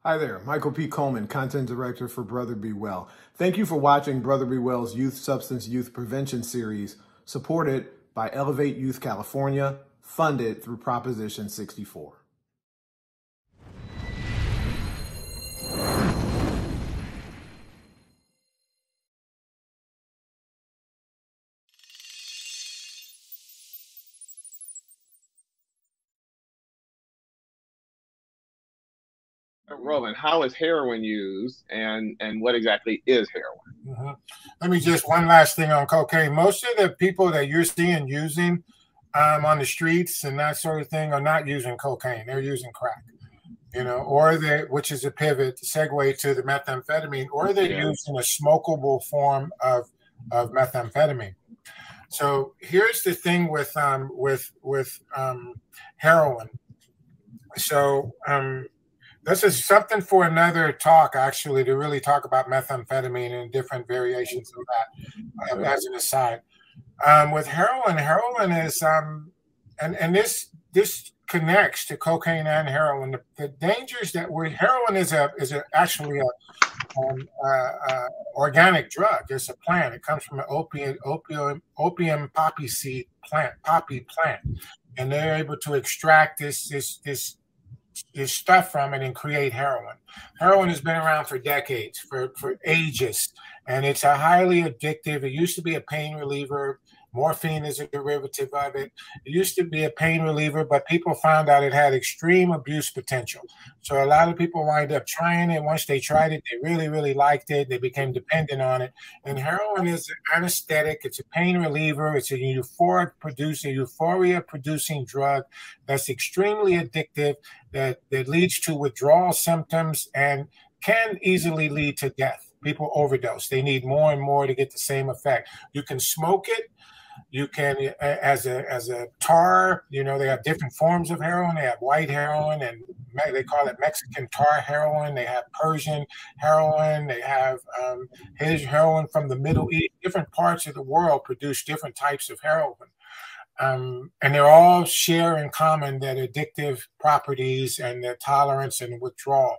Hi there, Michael P. Coleman, Content Director for Brother Be Well. Thank you for watching Brother Be Well's Youth Substance Youth Prevention Series, supported by Elevate Youth California, funded through Proposition 64. Roland, how is heroin used, and what exactly is heroin? Let me just one last thing on cocaine. Most of the people that you're seeing using on the streets and that sort of thing are not using cocaine. They're using crack, or which is a pivot, segue to the methamphetamine, or they're using a smokable form of methamphetamine. So here's the thing with heroin. So this is something for another talk, actually, to really talk about methamphetamine and different variations of that as an aside. With heroin is, and this connects to cocaine and heroin. The dangers that heroin is actually a organic drug. It's a plant. It comes from an opium poppy seed plant, and they're able to extract this stuff from it and create heroin. Heroin has been around for decades, for ages, and it's a highly addictive. It used to be a pain reliever. Morphine is a derivative of it. It used to be a pain reliever, but people found out it had extreme abuse potential. So a lot of people wind up trying it. Once they tried it, they really, really liked it. They became dependent on it. And heroin is an anesthetic. It's a pain reliever. It's a euphoria-producing drug that's extremely addictive, that leads to withdrawal symptoms and can easily lead to death. People overdose. They need more and more to get the same effect. You can smoke it. You can, as a tar, they have different forms of heroin. They have white heroin, and they call it Mexican tar heroin. They have Persian heroin. They have heroin from the Middle East. Different parts of the world produce different types of heroin. And they all share in common that addictive properties and the tolerance and withdrawal,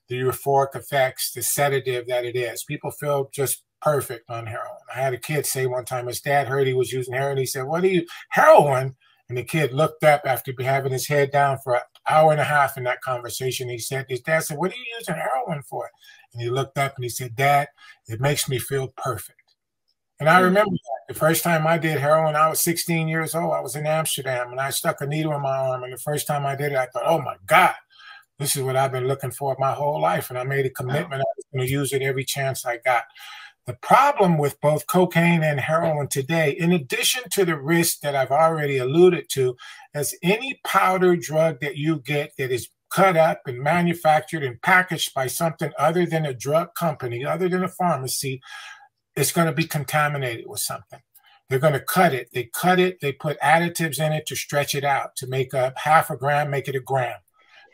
the euphoric effects, the sedative that it is. People feel just perfect on heroin. I had a kid say one time his dad heard he was using heroin. He said, "What are you, heroin?" And the kid looked up after having his head down for an hour and a half in that conversation. His dad said, "What are you using heroin for?" And he looked up and he said, "Dad, it makes me feel perfect." And I remember that. The first time I did heroin, I was 16 years old. I was in Amsterdam and I stuck a needle in my arm. And the first time I did it, I thought, "Oh my God, this is what I've been looking for my whole life." And I made a commitment. I was going to use it every chance I got. The problem with both cocaine and heroin today, in addition to the risk that I've already alluded to, is any powder drug that you get that is cut up and manufactured and packaged by something other than a drug company, other than a pharmacy, it's going to be contaminated with something. They're going to cut it. They put additives in it to stretch it out, to make up half a gram, make it a gram.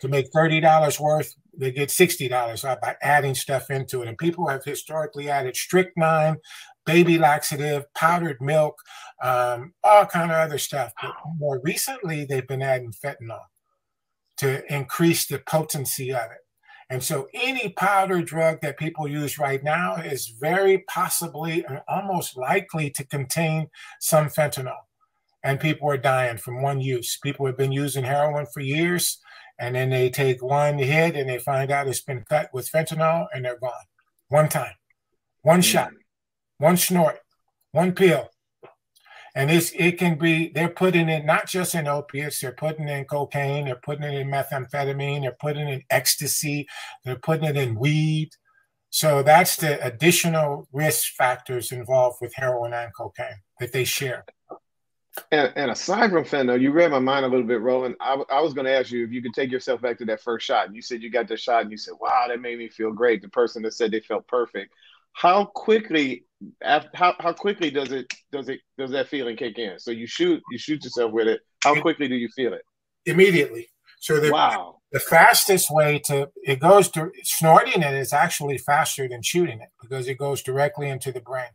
To make $30 worth, they get $60 by adding stuff into it. And people have historically added strychnine, baby laxative, powdered milk, all kind of other stuff. But more recently, they've been adding fentanyl to increase the potency of it. And so any powder drug that people use right now is very possibly and almost likely to contain some fentanyl. And people are dying from one use. People have been using heroin for years. And then they take one hit and they find out it's been cut with fentanyl and they're gone. One time, one shot, one snort, one pill. And it can be, they're putting it not just in opiates, they're putting in cocaine, they're putting it in methamphetamine, they're putting it in ecstasy, they're putting it in weed. So that's the additional risk factors involved with heroin and cocaine that they share. And aside from fentanyl, you read my mind a little bit, Roland. I was going to ask you if you could take yourself back to that first shot. And you said you got the shot and you said, "Wow, that made me feel great." The person that said they felt perfect. How quickly does that feeling kick in? So you shoot yourself with it. How quickly do you feel it? Immediately. So the fastest way it goes to snorting it is actually faster than shooting it because it goes directly into the brain.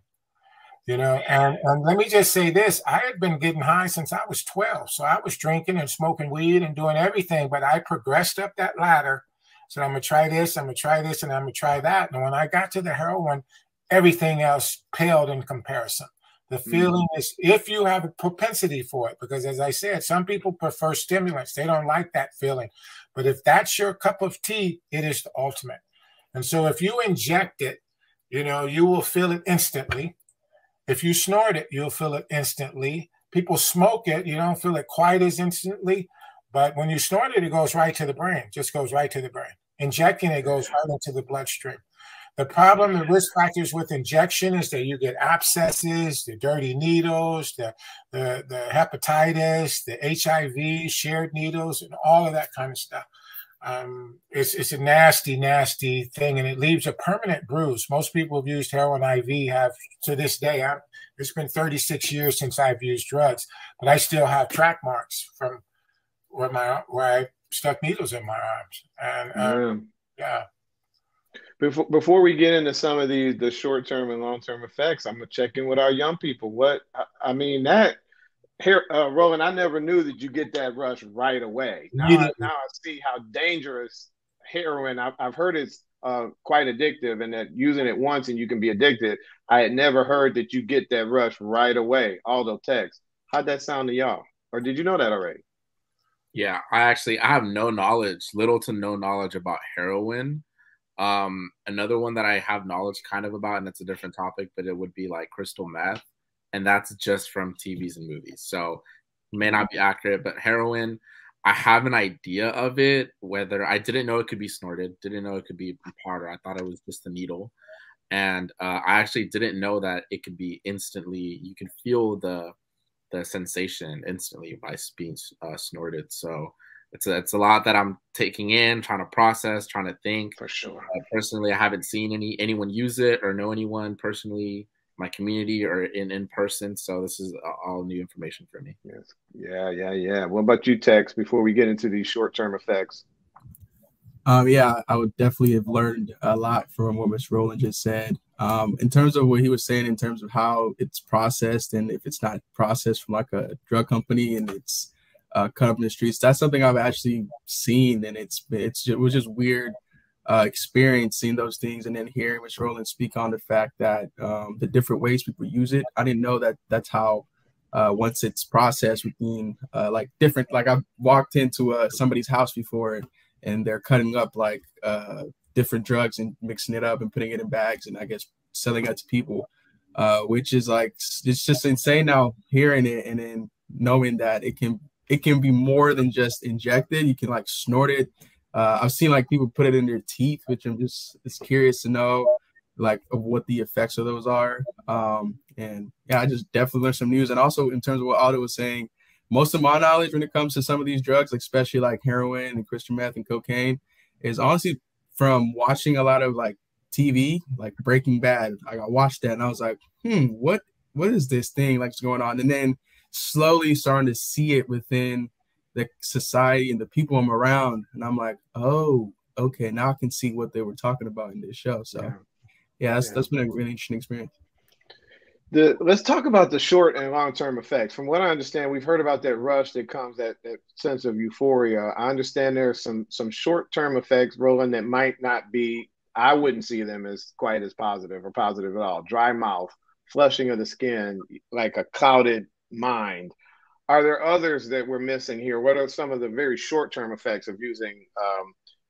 And let me just say this, I had been getting high since I was 12. So I was drinking and smoking weed and doing everything, but I progressed up that ladder said, I'm going to try this, I'm going to try this, and I'm going to try that. And when I got to the heroin, everything else paled in comparison. The feeling is, if you have a propensity for it, because as I said, some people prefer stimulants. They don't like that feeling. But if that's your cup of tea, it is the ultimate. And so if you inject it, you know, you will feel it instantly. If you snort it, you'll feel it instantly. People smoke it, you don't feel it quite as instantly. But when you snort it, it goes right to the brain, just goes right to the brain. Injecting it goes right into the bloodstream. The problem, the risk factors with injection is that you get abscesses, the dirty needles, the hepatitis, the HIV, shared needles, and all of that kind of stuff. It's a nasty, nasty thing, and it leaves a permanent bruise. Most people who've used heroin IV have, to this day, it's been 36 years since I've used drugs, but I still have track marks from where I stuck needles in my arms. And yeah. Before we get into some of the short-term and long-term effects, I'm gonna check in with our young people. Roland, I never knew that you get that rush right away. Now I see how dangerous heroin. I've heard it's quite addictive, and that using it once and you can be addicted. I had never heard that you get that rush right away. Aldo text. How'd that sound to y'all? Or did you know that already? Yeah, I have little to no knowledge about heroin. Another one that I have knowledge kind of about, and it's a different topic, but it would be like crystal meth, and that's just from TVs and movies. So it may not be accurate, but heroin, I have an idea of it. Whether I didn't know it could be snorted, didn't know it could be powder. I thought it was just a needle, and I actually didn't know that it could be instantly. You can feel the sensation instantly by being snorted. So it's a lot that I'm taking in, trying to process, trying to think. For sure. Personally, I haven't seen anyone use it or know anyone personally, my community or in person. So this is all new information for me. Yes. Yeah. What about you, Tex, before we get into these short-term effects? Yeah, I would definitely have learned a lot from what Mr. Roland just said. In terms of what he was saying, in terms of how it's processed, and if it's not processed from like a drug company and it's cut up in the streets, that's something I've actually seen, and it was just weird experience seeing those things, and then hearing Mr. Roland speak on the fact that the different ways people use it. I didn't know that that's how once it's processed with being like different. Like I've walked into somebody's house before, and they're cutting up like different drugs and mixing it up and putting it in bags and I guess selling it to people, which is like, it's just insane now hearing it and then knowing that it can be more than just injected. You can like snort it. I've seen like people put it in their teeth, which I'm just curious to know like of what the effects of those are. And yeah, I just definitely learned some news. And also in terms of what Aldo was saying, most of my knowledge when it comes to some of these drugs, like especially like heroin and crystal meth and cocaine, is honestly from watching a lot of like TV, like Breaking Bad. I watched that and I was like, what is this thing like going on? And then slowly starting to see it within the society and the people I'm around. And I'm like, oh, okay, now I can see what they were talking about in this show. So yeah, that's been a really interesting experience. Let's talk about the short and long-term effects. From what I understand, we've heard about that rush that comes, that sense of euphoria. I understand there are some short-term effects, Roland, that might not be, I wouldn't see them as quite as positive or positive at all. Dry mouth, flushing of the skin, like a clouded mind. Are there others that we're missing here? What are some of the very short-term effects of using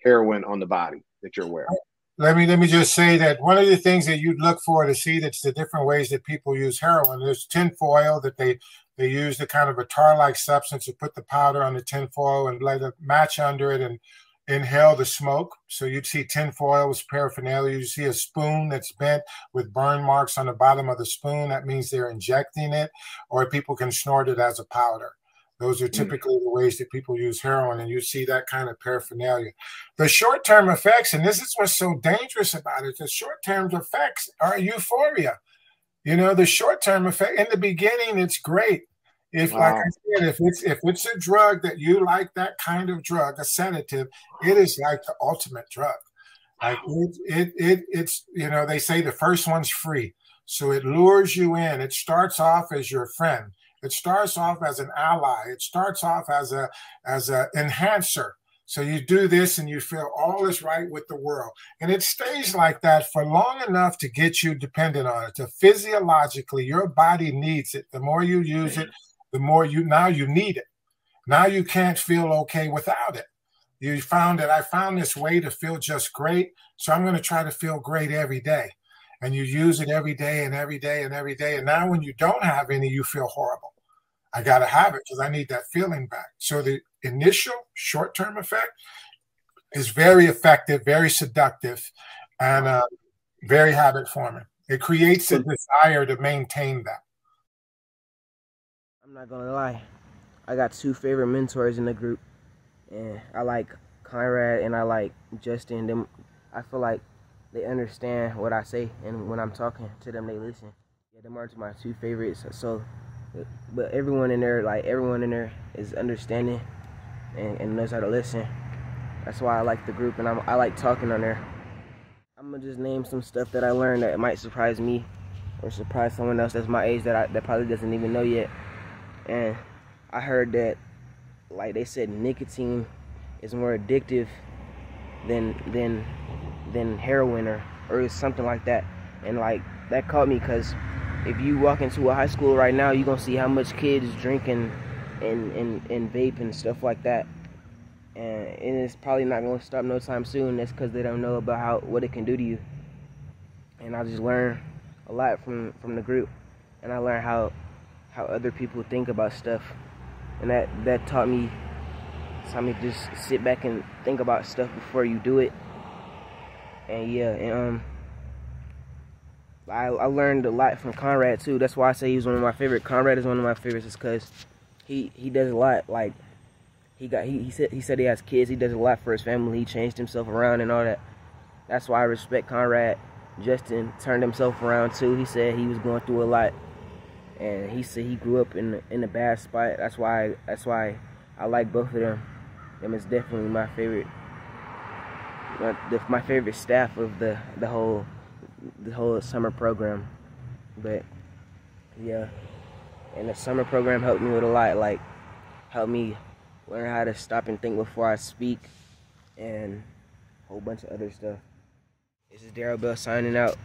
heroin on the body that you're aware of? Let me just say that one of the things that you'd look for to see that's the different ways that people use heroin. There's tinfoil that they use, the kind of a tar-like substance to put the powder on the tinfoil and light a match under it and inhale the smoke. So you'd see tinfoil with paraphernalia. You see a spoon that's bent with burn marks on the bottom of the spoon. That means they're injecting it, or people can snort it as a powder. Those are typically the ways that people use heroin, and you see that kind of paraphernalia. The short-term effects, and this is what's so dangerous about it, the short-term effects are euphoria. You know, the short-term effect, in the beginning, it's great. Like I said, if it's a drug that you like, that kind of drug, a sedative, it is like the ultimate drug. Like it's, you know, they say the first one's free. So it lures you in. It starts off as your friend. It starts off as an ally. It starts off as a enhancer. So you do this and you feel all is right with the world. And it stays like that for long enough to get you dependent on it. To physiologically, your body needs it. The more you use it, the more you need it. Now you can't feel okay without it. You found that I found this way to feel just great. So I'm going to try to feel great every day. And you use it every day and every day and every day. And now when you don't have any, you feel horrible. I got to have it because I need that feeling back. So the initial short-term effect is very effective, very seductive, and very habit-forming. It creates a desire to maintain that. I'm not going to lie. I got two favorite mentors in the group, and I like Conrad and I like Justin. Them, I feel like they understand what I say, and when I'm talking to them, they listen. Yeah, them are my two favorites. So, but everyone in there is understanding and knows how to listen. That's why I like the group, and I like talking on there. I'm gonna just name some stuff that I learned that might surprise me or surprise someone else that's my age that probably doesn't even know yet. And I heard that, like they said, nicotine is more addictive than heroin or something like that. And like that caught me, because if you walk into a high school right now, you're gonna see how much kids drinking and vape and stuff like that. And it's probably not gonna stop no time soon. That's because they don't know about what it can do to you. And I just learned a lot from the group, and I learned how other people think about stuff. And that taught me to just sit back and think about stuff before you do it. And yeah, and I learned a lot from Conrad too. That's why I say he was one of my favorites. Conrad is one of my favorites, is because he does a lot. Like he said he has kids. He does a lot for his family. He changed himself around and all that. That's why I respect Conrad. Justin turned himself around too. He said he was going through a lot, and he said he grew up in a bad spot. That's why I like both of them. Them is definitely my favorite. My favorite staff of the whole summer program. But yeah, and the summer program helped me with a lot. Like, helped me learn how to stop and think before I speak, and a whole bunch of other stuff. This is Daryl Bell signing out.